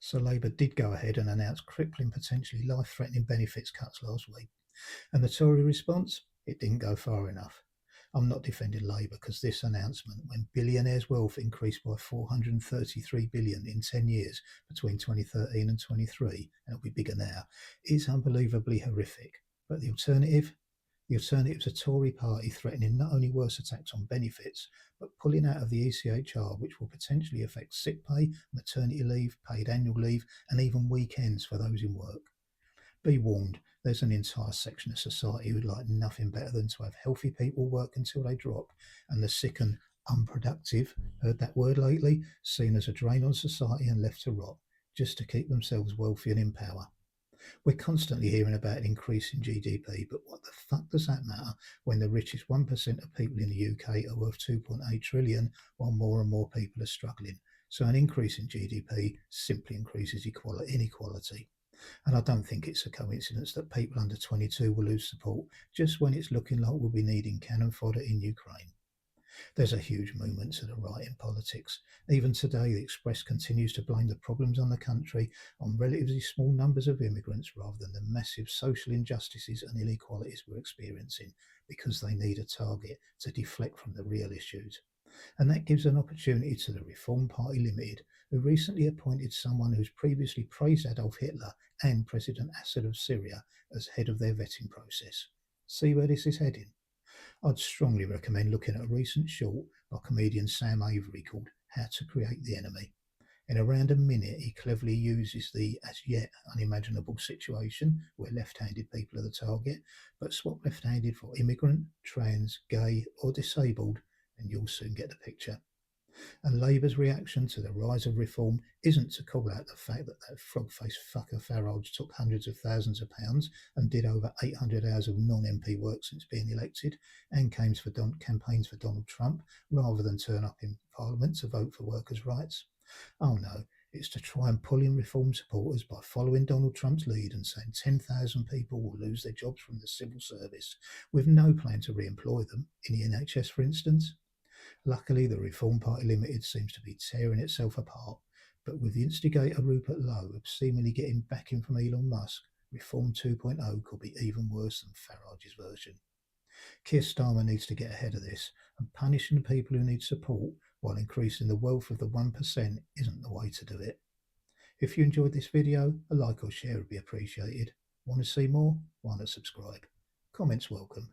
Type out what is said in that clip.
So Labour did go ahead and announce crippling, potentially life-threatening benefits cuts last week. And the Tory response? It didn't go far enough. I'm not defending Labour because this announcement, when billionaires' wealth increased by 433 billion in 10 years between 2013 and 23, and it'll be bigger now, is unbelievably horrific. But the alternative? The alternative is a Tory party threatening not only worse attacks on benefits, but pulling out of the ECHR, which will potentially affect sick pay, maternity leave, paid annual leave, and even weekends for those in work. Be warned, there's an entire section of society who'd like nothing better than to have healthy people work until they drop, and the sick and unproductive, heard that word lately, seen as a drain on society and left to rot, just to keep themselves wealthy and in power. We're constantly hearing about an increase in GDP, but what the fuck does that matter when the richest 1% of people in the UK are worth 2.8 trillion while more and more people are struggling? So an increase in GDP simply increases inequality. And I don't think it's a coincidence that people under 22 will lose support just when it's looking like we'll be needing cannon fodder in Ukraine. There's a huge movement to the right in politics. Even today, the Express continues to blame the problems on the country on relatively small numbers of immigrants rather than the massive social injustices and inequalities we're experiencing because they need a target to deflect from the real issues. And that gives an opportunity to the Reform Party Limited, who recently appointed someone who's previously praised Adolf Hitler and President Assad of Syria as head of their vetting process. See where this is heading? I'd strongly recommend looking at a recent short by comedian Sam Avery called How to Create the Enemy. In around a minute, he cleverly uses the as yet unimaginable situation where left handed people are the target, but swap left handed for immigrant, trans, gay, or disabled, and you'll soon get the picture. And Labour's reaction to the rise of reform isn't to call out the fact that that frog-faced fucker Farage took hundreds of thousands of pounds and did over 800 hours of non-MP work since being elected, and campaigns for Donald Trump rather than turn up in Parliament to vote for workers' rights. Oh no, it's to try and pull in reform supporters by following Donald Trump's lead and saying 10,000 people will lose their jobs from the civil service, with no plan to re-employ them, in the NHS for instance. Luckily, the Reform Party Limited seems to be tearing itself apart, but with the instigator Rupert Lowe seemingly getting backing from Elon Musk, Reform 2.0 could be even worse than Farage's version. Keir Starmer needs to get ahead of this, and punishing the people who need support while increasing the wealth of the 1% isn't the way to do it. If you enjoyed this video, a like or share would be appreciated. Want to see more? Why not subscribe? Comments welcome.